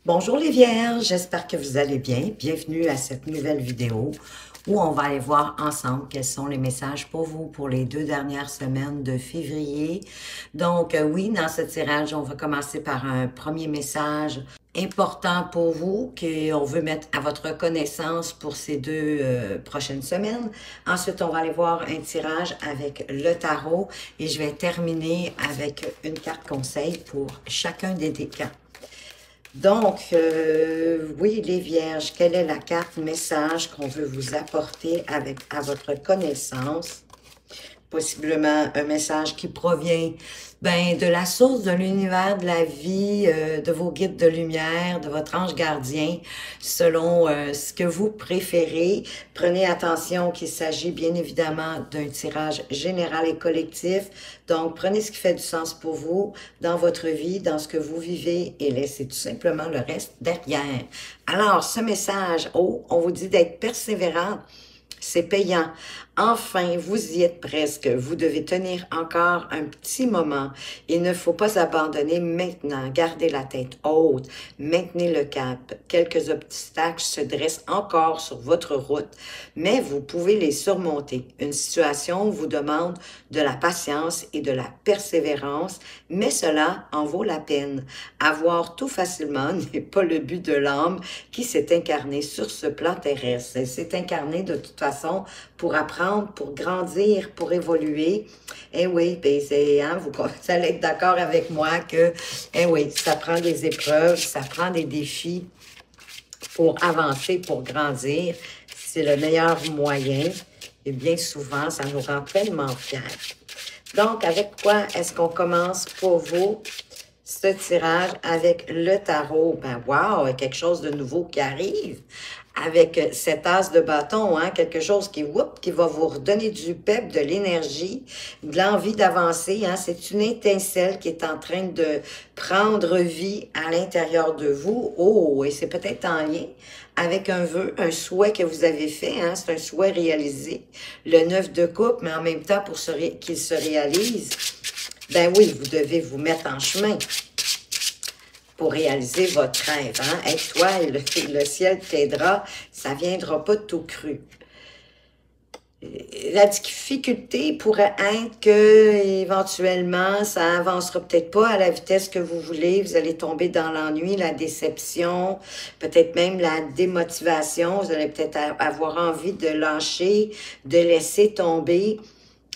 Bonjour les Vierges, j'espère que vous allez bien. Bienvenue à cette nouvelle vidéo où on va aller voir ensemble quels sont les messages pour vous pour les 2 dernières semaines de février. Donc oui, dans ce tirage, on va commencer par un premier message important pour vous qu'on veut mettre à votre connaissance pour ces deux prochaines semaines. Ensuite, on va aller voir un tirage avec le tarot et je vais terminer avec une carte conseil pour chacun des décans. Donc, oui, les Vierges, quelle est la carte message qu'on veut vous apporter à votre connaissance? Possiblement un message qui provient de la source de l'univers, de la vie, de vos guides de lumière, de votre ange gardien, selon ce que vous préférez. Prenez attention qu'il s'agit bien évidemment d'un tirage général et collectif. Donc, prenez ce qui fait du sens pour vous dans votre vie, dans ce que vous vivez et laissez tout simplement le reste derrière. Alors, ce message, on vous dit d'être persévérant. C'est payant. Enfin, vous y êtes presque. Vous devez tenir encore un petit moment. Il ne faut pas abandonner maintenant. Gardez la tête haute. Maintenez le cap. Quelques obstacles se dressent encore sur votre route, mais vous pouvez les surmonter. Une situation vous demande de la patience et de la persévérance, mais cela en vaut la peine. Avoir tout facilement n'est pas le but de l'âme qui s'est incarnée sur ce plan terrestre. Elle s'est incarnée de toute façon pour apprendre, pour grandir, pour évoluer. Eh oui, vous allez être d'accord avec moi que, oui, ça prend des épreuves, ça prend des défis pour avancer, pour grandir. C'est le meilleur moyen et bien souvent, ça nous rend tellement fiers. Donc, avec quoi est-ce qu'on commence pour vous ce tirage avec le tarot? Wow, quelque chose de nouveau qui arrive avec cet as de bâton, quelque chose qui va vous redonner du pep, de l'énergie, de l'envie d'avancer. C'est une étincelle qui est en train de prendre vie à l'intérieur de vous. Oh, et c'est peut-être en lien avec un vœu, un souhait que vous avez fait. C'est un souhait réalisé. Le 9 de coupe, mais en même temps, pour qu'il se réalise, oui, vous devez vous mettre en chemin pour réaliser votre rêve. Aide-toi et le ciel t'aidera. Ça ne viendra pas tout cru. La difficulté pourrait être que éventuellement ça avancera peut-être pas à la vitesse que vous voulez. Vous allez tomber dans l'ennui, la déception, peut-être même la démotivation. Vous allez peut-être avoir envie de lâcher, de laisser tomber.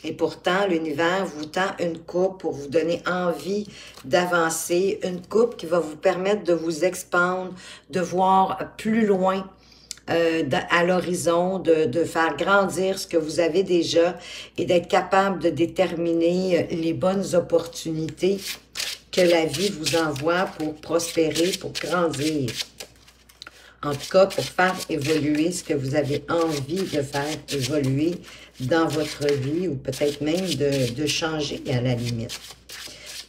Et pourtant, l'univers vous tend une coupe pour vous donner envie d'avancer, une coupe qui va vous permettre de vous expandre, de voir plus loin à l'horizon, de faire grandir ce que vous avez déjà et d'être capable de déterminer les bonnes opportunités que la vie vous envoie pour prospérer, pour grandir. En tout cas, pour faire évoluer ce que vous avez envie de faire évoluer dans votre vie ou peut-être même de changer à la limite.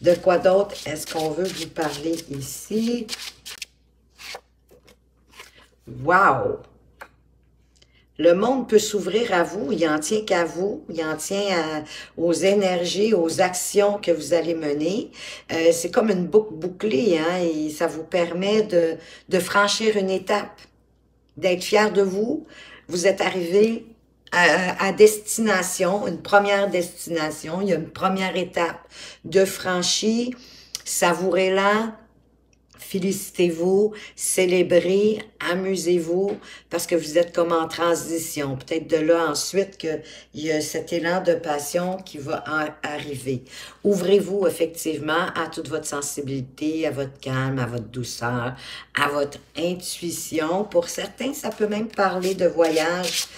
De quoi d'autre est-ce qu'on veut vous parler ici? Wow! Le monde peut s'ouvrir à vous, il en tient qu'à vous, il en tient aux énergies, aux actions que vous allez mener. C'est comme une boucle bouclée, et ça vous permet de franchir une étape, d'être fier de vous. Vous êtes arrivé à destination, une première destination, il y a une première étape de franchie, savourez-la. Félicitez-vous, célébrez, amusez-vous, parce que vous êtes comme en transition. Peut-être de là ensuite qu'il y a cet élan de passion qui va arriver. Ouvrez-vous effectivement à toute votre sensibilité, à votre calme, à votre douceur, à votre intuition. Pour certains, ça peut même parler de voyage,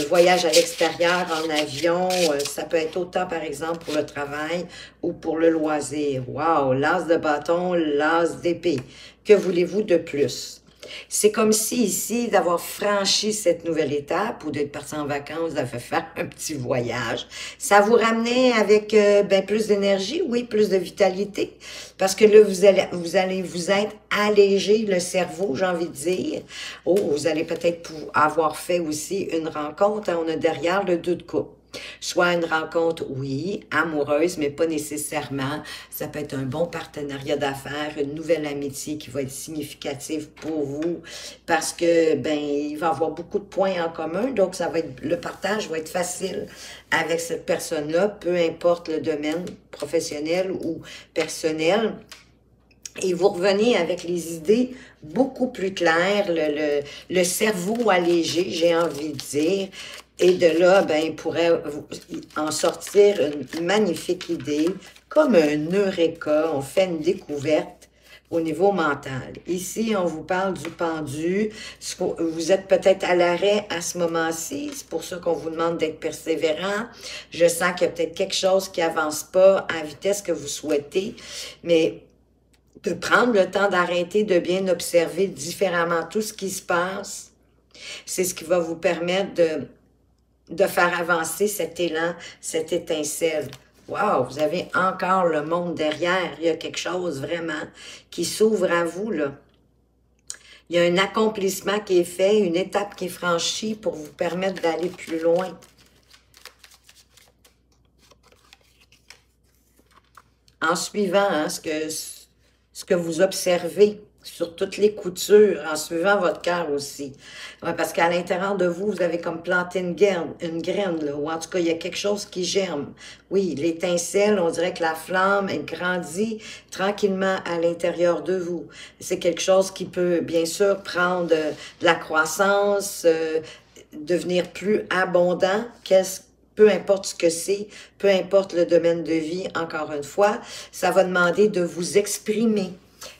voyage à l'extérieur, en avion. Ça peut être autant, par exemple, pour le travail ou pour le loisir. Wow, l'as de bâton, l'as d'épée. Que voulez-vous de plus? C'est comme si ici, d'avoir franchi cette nouvelle étape ou d'être parti en vacances, d'avoir fait un petit voyage, ça vous ramenait avec plus d'énergie, oui, plus de vitalité, parce que là, vous allez vous être allégé le cerveau, j'ai envie de dire. Oh, vous allez peut-être avoir fait aussi une rencontre, on a derrière le 2 de coupe. Soit une rencontre, oui, amoureuse, mais pas nécessairement. Ça peut être un bon partenariat d'affaires, une nouvelle amitié qui va être significative pour vous parce que, ben, il va y avoir beaucoup de points en commun, donc ça va être, le partage va être facile avec cette personne-là, peu importe le domaine professionnel ou personnel. Et vous revenez avec les idées beaucoup plus claires, le cerveau allégé, j'ai envie de dire. Et de là, ben, il pourrait en sortir une magnifique idée, comme un eureka, on fait une découverte au niveau mental. Ici, on vous parle du pendu. Vous êtes peut-être à l'arrêt à ce moment-ci, c'est pour ça qu'on vous demande d'être persévérant. Je sens qu'il y a peut-être quelque chose qui avance pas à la vitesse que vous souhaitez, mais de prendre le temps d'arrêter, de bien observer différemment tout ce qui se passe, c'est ce qui va vous permettre de faire avancer cet élan, cette étincelle. Wow, vous avez encore le monde derrière. Il y a quelque chose vraiment qui s'ouvre à vous, là. Il y a un accomplissement qui est fait, une étape qui est franchie pour vous permettre d'aller plus loin. En suivant hein, ce que vous observez sur toutes les coutures, en suivant votre cœur aussi. Ouais, parce qu'à l'intérieur de vous, vous avez comme planté une graine là, ou en tout cas, il y a quelque chose qui germe. Oui, l'étincelle, on dirait que la flamme, elle grandit tranquillement à l'intérieur de vous. C'est quelque chose qui peut, bien sûr, prendre de la croissance, devenir plus abondant. Peu importe ce que c'est, peu importe le domaine de vie, encore une fois, ça va demander de vous exprimer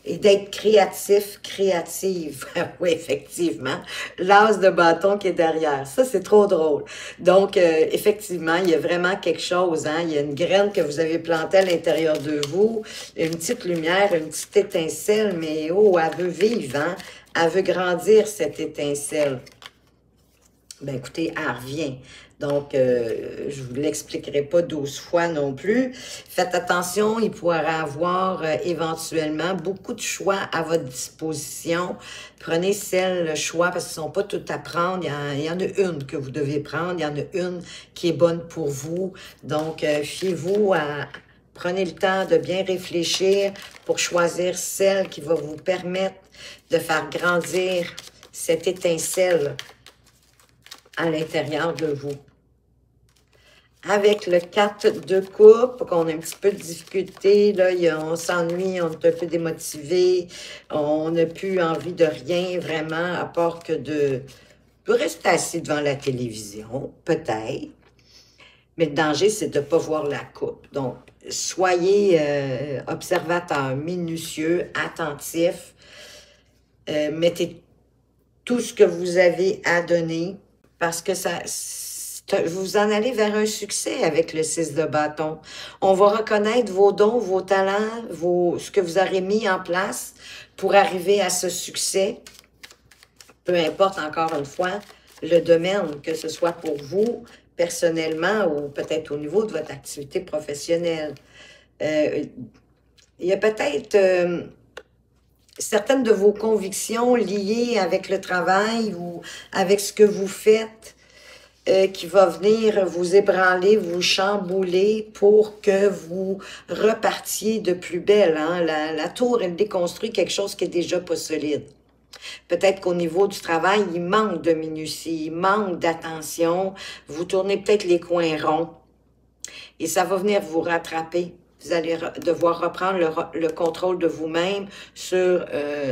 et d'être créatif, créative. Oui, effectivement, l'as de bâton qui est derrière. Ça, c'est trop drôle. Donc, effectivement, il y a vraiment quelque chose. Hein? Il y a une graine que vous avez plantée à l'intérieur de vous, une petite lumière, une petite étincelle, mais oh, elle veut vivre, hein? Elle veut grandir, cette étincelle. Ben écoutez, elle revient. Donc, je ne vous l'expliquerai pas 12 fois non plus. Faites attention, il pourra avoir éventuellement beaucoup de choix à votre disposition. Prenez le choix, parce qu'ils ne sont pas toutes à prendre. Il y en a une que vous devez prendre, il y en a une qui est bonne pour vous. Donc, fiez-vous à... Prenez le temps de bien réfléchir pour choisir celle qui va vous permettre de faire grandir cette étincelle à l'intérieur de vous. Avec le 4 de coupe, qu'on a un petit peu de difficulté, là, on s'ennuie, on est un peu démotivé, on n'a plus envie de rien vraiment, à part que de rester assis devant la télévision, peut-être. Mais le danger, c'est de ne pas voir la coupe. Donc, soyez observateur, minutieux, attentif. Mettez tout ce que vous avez à donner, parce que vous en allez vers un succès avec le 6 de bâton. On va reconnaître vos dons, vos talents, ce que vous aurez mis en place pour arriver à ce succès. Peu importe, encore une fois, le domaine, que ce soit pour vous, personnellement, ou peut-être au niveau de votre activité professionnelle. Il y a peut-être certaines de vos convictions liées avec le travail ou avec ce que vous faites qui va venir vous ébranler, vous chambouler pour que vous repartiez de plus belle. Hein? La tour, elle déconstruit quelque chose qui est déjà pas solide. Peut-être qu'au niveau du travail, il manque de minutie, il manque d'attention. Vous tournez peut-être les coins ronds et ça va venir vous rattraper. Vous allez devoir reprendre le contrôle de vous-même sur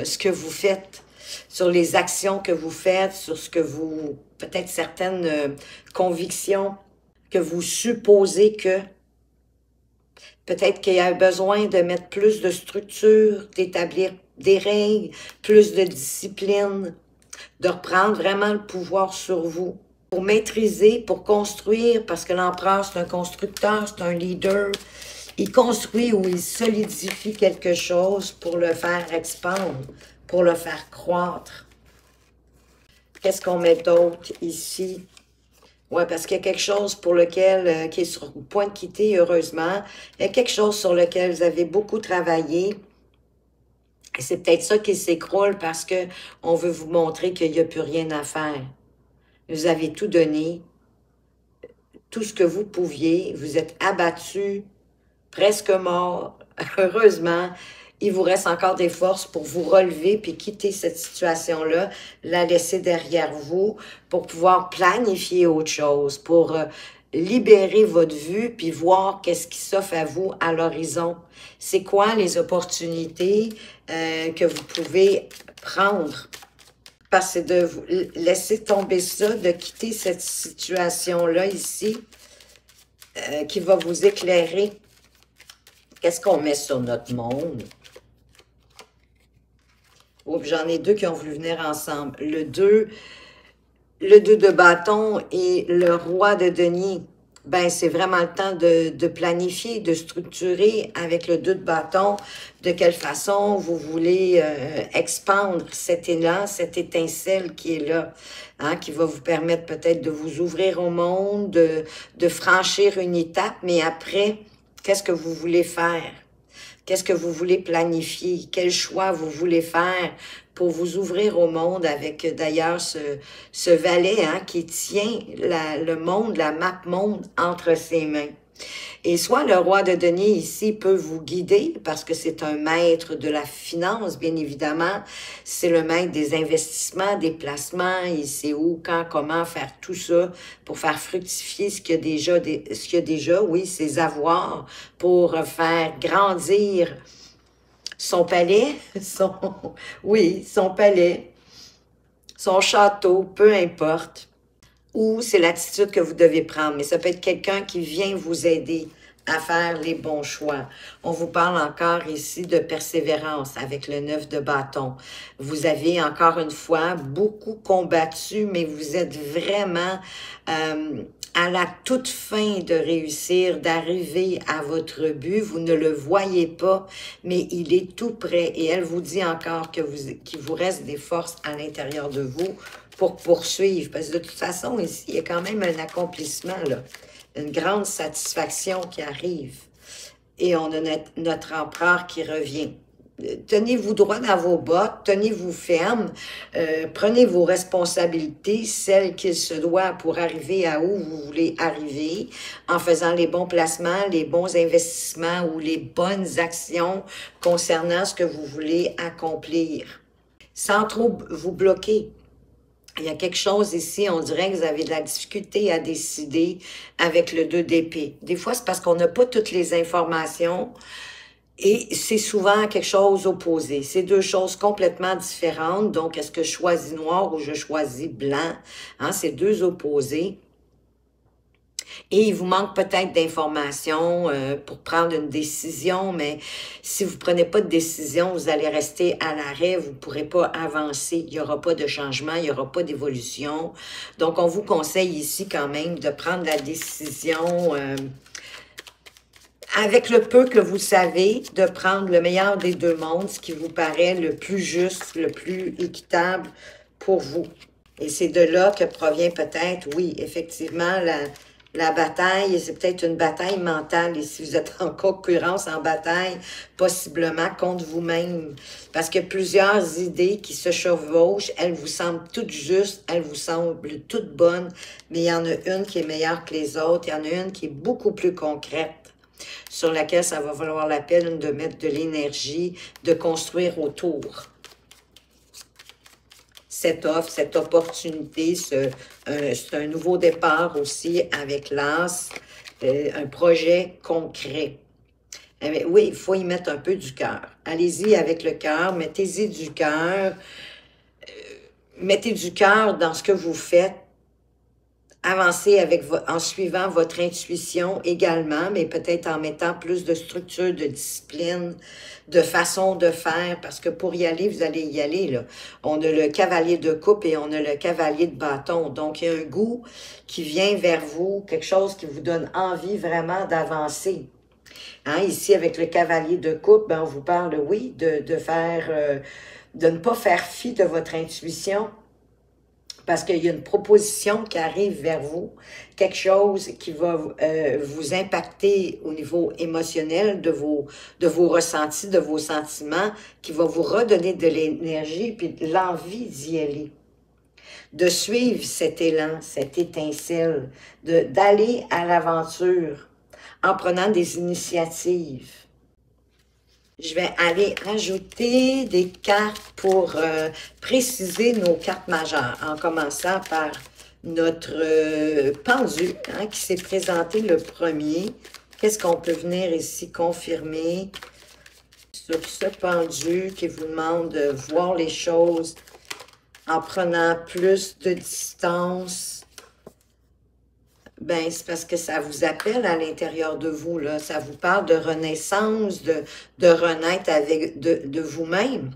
ce que vous faites, sur les actions que vous faites, sur ce que vous... peut-être certaines convictions que vous supposez que... Peut-être qu'il y a besoin de mettre plus de structure, d'établir des règles, plus de discipline, de reprendre vraiment le pouvoir sur vous. Pour maîtriser, pour construire, parce que l'empereur, c'est un constructeur, c'est un leader. Il construit ou il solidifie quelque chose pour le faire expandre, pour le faire croître. Qu'est-ce qu'on met d'autre ici? Oui, parce qu'il y a quelque chose pour lequel, qui est sur le point de quitter, heureusement. Il y a quelque chose sur lequel vous avez beaucoup travaillé. Et c'est peut-être ça qui s'écroule parce que on veut vous montrer qu'il n'y a plus rien à faire. Vous avez tout donné. tout ce que vous pouviez, vous êtes abattu, presque mort. Heureusement, il vous reste encore des forces pour vous relever puis quitter cette situation-là, la laisser derrière vous pour pouvoir planifier autre chose, pour libérer votre vue puis voir qu'est-ce qui s'offre à vous à l'horizon. C'est quoi les opportunités que vous pouvez prendre? Parce que de vous laisser tomber ça, de quitter cette situation-là ici, qui va vous éclairer. Qu'est-ce qu'on met sur notre monde? Oups, j'en ai deux qui ont voulu venir ensemble. Le 2 de bâton et le roi de denier. Ben, c'est vraiment le temps de planifier, de structurer avec le 2 de bâton de quelle façon vous voulez expandre cet élan, cette étincelle qui est là, hein, qui va vous permettre peut-être de vous ouvrir au monde, de franchir une étape, mais après, qu'est-ce que vous voulez faire? Qu'est-ce que vous voulez planifier? Quel choix vous voulez faire pour vous ouvrir au monde avec d'ailleurs ce valet hein, qui tient le monde, la map monde entre ses mains. Et soit le roi de denier ici peut vous guider parce que c'est un maître de la finance, bien évidemment. C'est le maître des investissements, des placements. Il sait où, quand, comment faire tout ça pour faire fructifier ce qu'il y a déjà, oui, ses avoirs, pour faire grandir son palais, son palais, son château, peu importe. Ou c'est l'attitude que vous devez prendre. Mais ça peut être quelqu'un qui vient vous aider à faire les bons choix. On vous parle encore ici de persévérance avec le 9 de bâton. Vous avez encore une fois beaucoup combattu, mais vous êtes vraiment à la toute fin de réussir, d'arriver à votre but. Vous ne le voyez pas, mais il est tout près. Et elle vous dit encore que qu'il vous reste des forces à l'intérieur de vous pour poursuivre. Parce que de toute façon, ici, il y a quand même un accomplissement, là. Une grande satisfaction qui arrive. Et on a notre empereur qui revient. Tenez-vous droit dans vos bottes, tenez-vous ferme, prenez vos responsabilités, celles qu'il se doit pour arriver à où vous voulez arriver, en faisant les bons placements, les bons investissements ou les bonnes actions concernant ce que vous voulez accomplir, sans trop vous bloquer. Il y a quelque chose ici, on dirait que vous avez de la difficulté à décider avec le 2 d'épée. Des fois, c'est parce qu'on n'a pas toutes les informations et c'est souvent quelque chose opposé. C'est deux choses complètement différentes. Donc, est-ce que je choisis noir ou je choisis blanc? Hein, c'est deux opposés. Et il vous manque peut-être d'informations pour prendre une décision, mais si vous ne prenez pas de décision, vous allez rester à l'arrêt, vous ne pourrez pas avancer, il n'y aura pas de changement, il n'y aura pas d'évolution. Donc, on vous conseille ici quand même de prendre la décision avec le peu que vous savez, de prendre le meilleur des deux mondes, ce qui vous paraît le plus juste, le plus équitable pour vous. Et c'est de là que provient peut-être, oui, effectivement, la bataille, c'est peut-être une bataille mentale. Et si vous êtes en concurrence, en bataille, possiblement contre vous-même. Parce que plusieurs idées qui se chevauchent, elles vous semblent toutes justes, elles vous semblent toutes bonnes, mais il y en a une qui est meilleure que les autres, il y en a une qui est beaucoup plus concrète, sur laquelle ça va valoir la peine de mettre de l'énergie, de construire autour. Cette offre, cette opportunité, c'est un nouveau départ aussi avec l'As, un projet concret. Mais oui, il faut y mettre un peu du cœur. Allez-y avec le cœur, mettez-y du cœur. Mettez du cœur dans ce que vous faites. Avancez en suivant votre intuition également, mais peut-être en mettant plus de structure, de discipline, de façon de faire, parce que pour y aller, vous allez y aller, là. On a le cavalier de coupe et on a le cavalier de bâton. Donc, il y a un goût qui vient vers vous, quelque chose qui vous donne envie vraiment d'avancer. Hein, ici, avec le cavalier de coupe, ben, on vous parle, oui, de ne pas faire fi de votre intuition, parce qu'il y a une proposition qui arrive vers vous, quelque chose qui va vous impacter au niveau émotionnel de vos ressentis, de vos sentiments, qui va vous redonner de l'énergie puis de l'envie d'y aller. de suivre cet élan, cette étincelle, d'aller à l'aventure en prenant des initiatives. Je vais aller ajouter des cartes pour préciser nos cartes majeures, en commençant par notre pendu hein, qui s'est présenté le premier. Qu'est-ce qu'on peut venir ici confirmer sur ce pendu qui vous demande de voir les choses en prenant plus de distance? Ben, c'est parce que ça vous appelle à l'intérieur de vous, là. Ça vous parle de renaissance, de renaître avec de vous-même.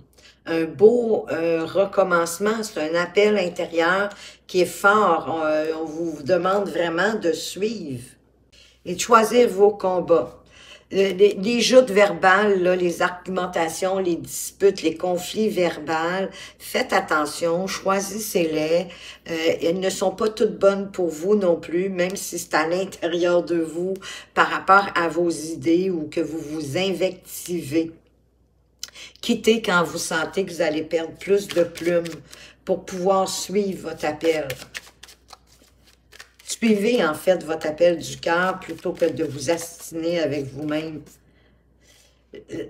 Un beau recommencement, c'est un appel intérieur qui est fort. On vous demande vraiment de suivre et de choisir vos combats. Les joutes verbales, là, les argumentations, les disputes, les conflits verbaux, faites attention, choisissez-les. Elles ne sont pas toutes bonnes pour vous non plus, même si c'est à l'intérieur de vous par rapport à vos idées ou que vous vous invectivez. Quittez quand vous sentez que vous allez perdre plus de plumes pour pouvoir suivre votre appel. Suivez en fait votre appel du cœur plutôt que de vous astiner avec vous-même.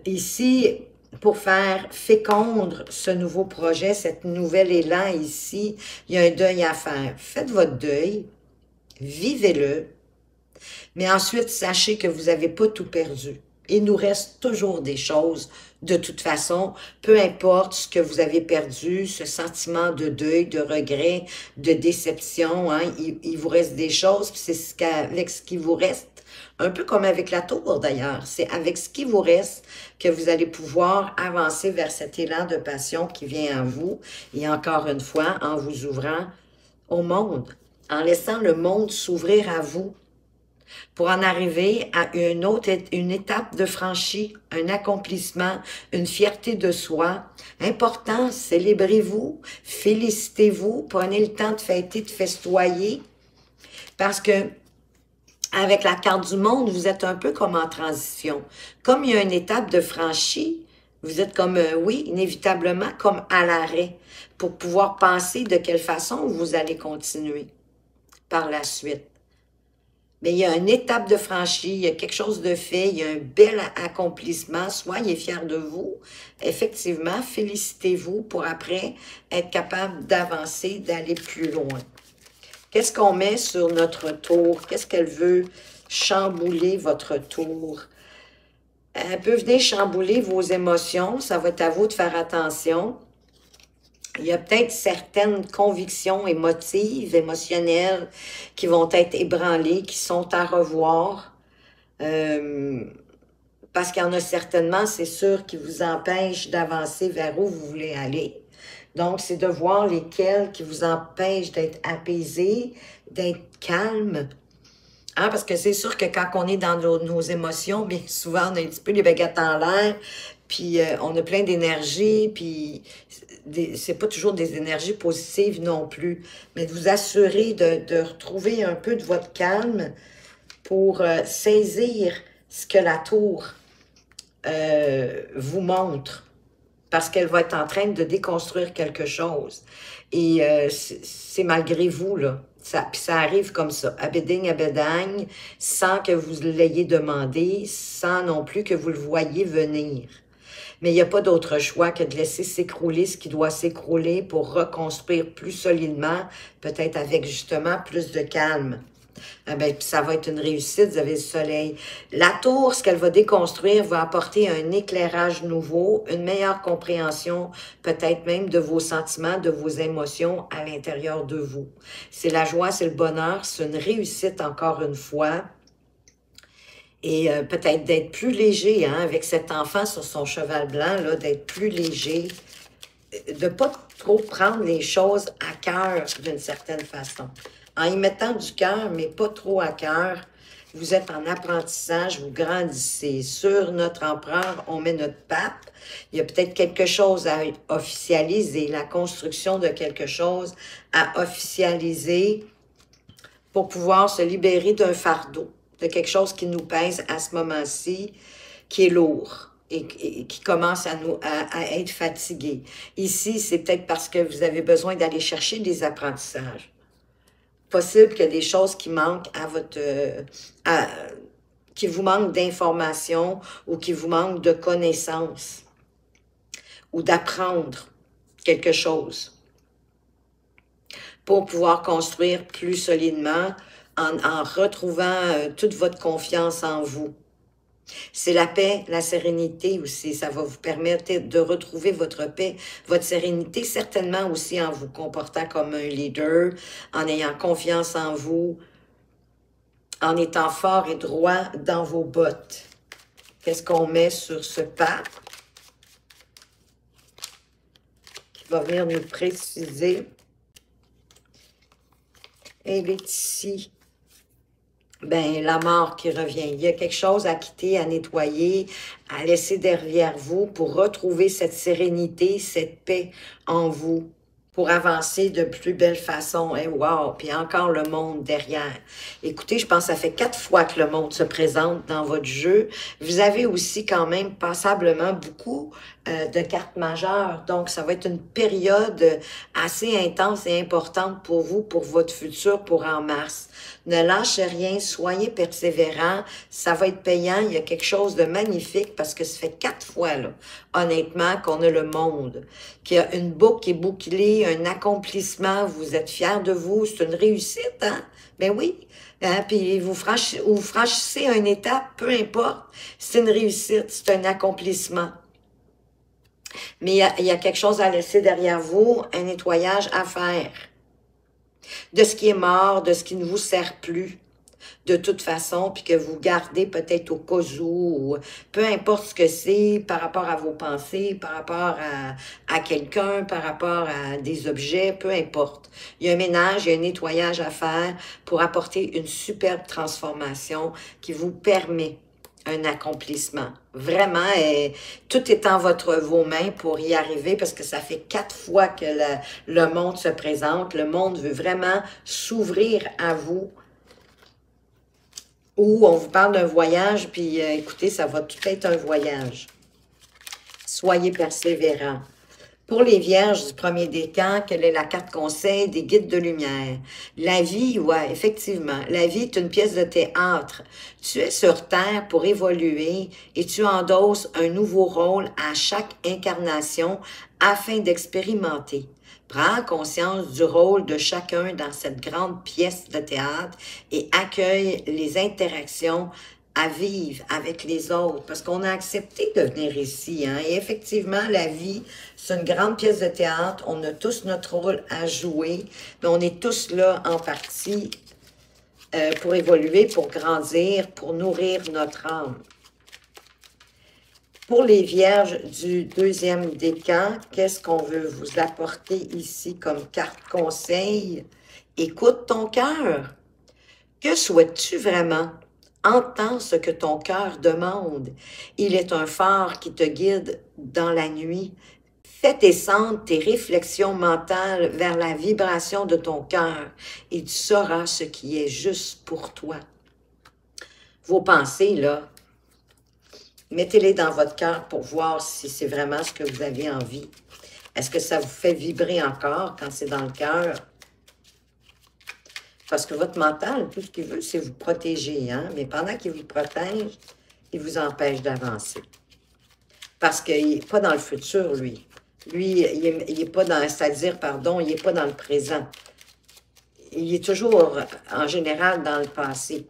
Ici, pour faire fécondre ce nouveau projet, cet nouvel élan ici, il y a un deuil à faire. Faites votre deuil, vivez-le, mais ensuite sachez que vous n'avez pas tout perdu. Il nous reste toujours des choses, de toute façon, peu importe ce que vous avez perdu, ce sentiment de deuil, de regret, de déception, hein, il vous reste des choses, puis c'est avec ce qui vous reste, un peu comme avec la tour d'ailleurs, c'est avec ce qui vous reste que vous allez pouvoir avancer vers cet élan de passion qui vient à vous, et encore une fois, en vous ouvrant au monde, en laissant le monde s'ouvrir à vous, pour en arriver à une étape de franchie, un accomplissement, une fierté de soi. Important, célébrez-vous, félicitez-vous, prenez le temps de fêter, de festoyer, parce que avec la carte du monde, vous êtes un peu comme en transition. Comme il y a une étape de franchie, vous êtes comme, oui, inévitablement, comme à l'arrêt, pour pouvoir penser de quelle façon vous allez continuer par la suite. Mais il y a une étape de franchie, il y a quelque chose de fait, il y a un bel accomplissement. Soyez fiers de vous. Effectivement, félicitez-vous pour après être capable d'avancer, d'aller plus loin. Qu'est-ce qu'on met sur notre tour? Qu'est-ce qu'elle veut chambouler votre tour? Elle peut venir chambouler vos émotions. Ça va être à vous de faire attention. Il y a peut-être certaines convictions émotives, émotionnelles qui vont être ébranlées, qui sont à revoir. Parce qu'il y en a certainement, c'est sûr, qui vous empêchent d'avancer vers où vous voulez aller. Donc, c'est de voir lesquels qui vous empêchent d'être apaisé, d'être calme. Hein, parce que c'est sûr que quand on est dans nos émotions, bien souvent, on a un petit peu les baguettes en l'air, puis on a plein d'énergie, puis c'est pas toujours des énergies positives non plus. Mais de vous assurer de retrouver un peu de votre calme pour saisir ce que la tour vous montre. Parce qu'elle va être en train de déconstruire quelque chose. Et c'est malgré vous, là. Puis ça arrive comme ça, abéding, abédagne, sans que vous l'ayez demandé, sans non plus que vous le voyiez venir. Mais il n'y a pas d'autre choix que de laisser s'écrouler ce qui doit s'écrouler pour reconstruire plus solidement, peut-être avec justement plus de calme. Ah ben, ça va être une réussite, vous avez le soleil. La tour, ce qu'elle va déconstruire, va apporter un éclairage nouveau, une meilleure compréhension, peut-être même de vos sentiments, de vos émotions à l'intérieur de vous. C'est la joie, c'est le bonheur, c'est une réussite encore une fois. Et peut-être d'être plus léger, hein, avec cet enfant sur son cheval blanc, là, d'être plus léger, de ne pas trop prendre les choses à cœur d'une certaine façon. En y mettant du cœur, mais pas trop à cœur, vous êtes en apprentissage, vous grandissez. Sur notre empereur, on met notre pape. Il y a peut-être quelque chose à officialiser, la construction de quelque chose à officialiser pour pouvoir se libérer d'un fardeau, de quelque chose qui nous pèse à ce moment-ci, qui est lourd. et qui commence à être fatigué. Ici, c'est peut-être parce que vous avez besoin d'aller chercher des apprentissages. Possible qu'il y a des choses qui manquent à votre... qui vous manquent d'informations ou qui vous manquent de connaissances ou d'apprendre quelque chose pour pouvoir construire plus solidement en retrouvant toute votre confiance en vous. C'est la paix, la sérénité aussi. Ça va vous permettre de retrouver votre paix, votre sérénité, certainement aussi en vous comportant comme un leader, en ayant confiance en vous, en étant fort et droit dans vos bottes. Qu'est-ce qu'on met sur ce pas qui va venir nous préciser? Elle est ici. Ben, la mort qui revient. Il y a quelque chose à quitter, à nettoyer, à laisser derrière vous pour retrouver cette sérénité, cette paix en vous, pour avancer de plus belle façon. Et wow! Puis encore le monde derrière. Écoutez, je pense que ça fait 4 fois que le monde se présente dans votre jeu. Vous avez aussi quand même passablement beaucoup de cartes majeures. Donc, ça va être une période assez intense et importante pour vous, pour votre futur, pour en mars. Ne lâchez rien, soyez persévérants, ça va être payant, il y a quelque chose de magnifique parce que ça fait 4 fois, là, honnêtement, qu'on a le monde, qu'il y a une boucle qui est bouclée, un accomplissement, vous êtes fiers de vous, c'est une réussite, hein? Ben oui, hein? Puis vous franchissez une étape, peu importe, c'est une réussite, c'est un accomplissement. Mais il y a quelque chose à laisser derrière vous, un nettoyage à faire. De ce qui est mort, de ce qui ne vous sert plus, de toute façon, puis que vous gardez peut-être au cas où, ou peu importe ce que c'est, par rapport à vos pensées, par rapport à quelqu'un, par rapport à des objets, peu importe. Il y a un ménage, il y a un nettoyage à faire pour apporter une superbe transformation qui vous permet un accomplissement. Vraiment, tout est en vos mains pour y arriver parce que ça fait 4 fois que le monde se présente. Le monde veut vraiment s'ouvrir à vous. Ou on vous parle d'un voyage, puis écoutez, ça va tout être un voyage. Soyez persévérants. Pour les vierges du premier décan, quelle est la carte conseil des guides de lumière? La vie, ouais, effectivement, la vie est une pièce de théâtre. Tu es sur Terre pour évoluer et tu endosses un nouveau rôle à chaque incarnation afin d'expérimenter. Prends conscience du rôle de chacun dans cette grande pièce de théâtre et accueille les interactions à vivre avec les autres, parce qu'on a accepté de venir ici, hein, et effectivement, la vie, c'est une grande pièce de théâtre, on a tous notre rôle à jouer, mais on est tous là en partie pour évoluer, pour grandir, pour nourrir notre âme. Pour les vierges du deuxième décan, qu'est-ce qu'on veut vous apporter ici comme carte conseil? Écoute ton cœur. Que souhaites-tu vraiment? Entends ce que ton cœur demande. Il est un phare qui te guide dans la nuit. Fais descendre tes réflexions mentales vers la vibration de ton cœur et tu sauras ce qui est juste pour toi. Vos pensées, là, mettez-les dans votre cœur pour voir si c'est vraiment ce que vous avez envie. Est-ce que ça vous fait vibrer encore quand c'est dans le cœur? Parce que votre mental, tout ce qu'il veut, c'est vous protéger. Hein? Mais pendant qu'il vous protège, il vous empêche d'avancer. Parce qu'il n'est pas dans le futur, lui. Lui, il n'est pas dans, c'est-à-dire, pardon, il n'est pas dans le présent. Il est toujours, en général, dans le passé.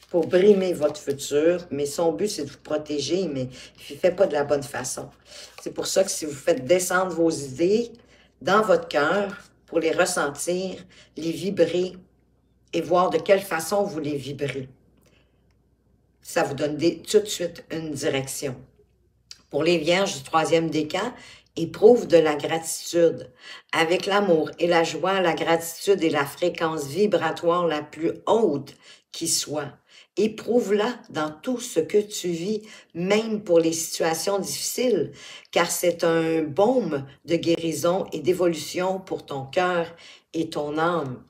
Pour brimer votre futur, mais son but, c'est de vous protéger, mais il ne fait pas de la bonne façon. C'est pour ça que si vous faites descendre vos idées dans votre cœur, pour les ressentir, les vibrer et voir de quelle façon vous les vibrez. Ça vous donne tout de suite une direction. Pour les vierges du troisième décan, éprouve de la gratitude. Avec l'amour et la joie, la gratitude est la fréquence vibratoire la plus haute qui soit. Éprouve-la dans tout ce que tu vis, même pour les situations difficiles, car c'est un baume de guérison et d'évolution pour ton cœur et ton âme.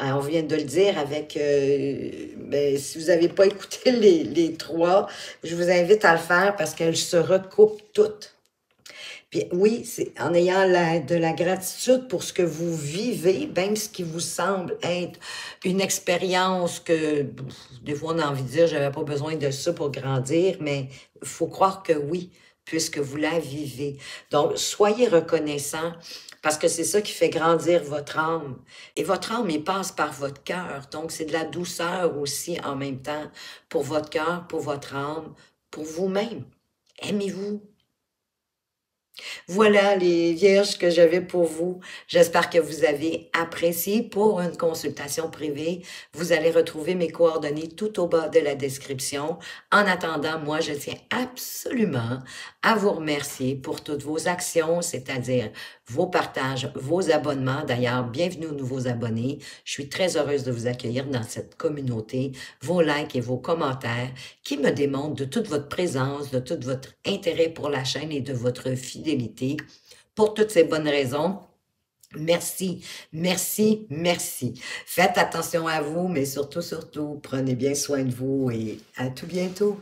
On vient de le dire avec, ben, si vous n'avez pas écouté les trois, je vous invite à le faire parce qu'elles se recoupent toutes. Puis oui, c'est en ayant de la gratitude pour ce que vous vivez, même ce qui vous semble être une expérience que, des fois on a envie de dire, j'avais pas besoin de ça pour grandir, mais il faut croire que oui, puisque vous la vivez. Donc, soyez reconnaissant parce que c'est ça qui fait grandir votre âme. Et votre âme, il passe par votre cœur. Donc, c'est de la douceur aussi en même temps pour votre cœur, pour votre âme, pour vous-même. Aimez-vous. Voilà les vierges que j'avais pour vous. J'espère que vous avez apprécié. Pour une consultation privée, vous allez retrouver mes coordonnées tout au bas de la description. En attendant, moi, je tiens absolument à vous remercier pour toutes vos actions, c'est-à-dire vos partages, vos abonnements. D'ailleurs, bienvenue aux nouveaux abonnés. Je suis très heureuse de vous accueillir dans cette communauté. Vos likes et vos commentaires qui me démontrent de toute votre présence, de tout votre intérêt pour la chaîne et de votre fidélité. Pour toutes ces bonnes raisons, merci, merci, merci. Faites attention à vous, mais surtout, surtout, prenez bien soin de vous et à tout bientôt.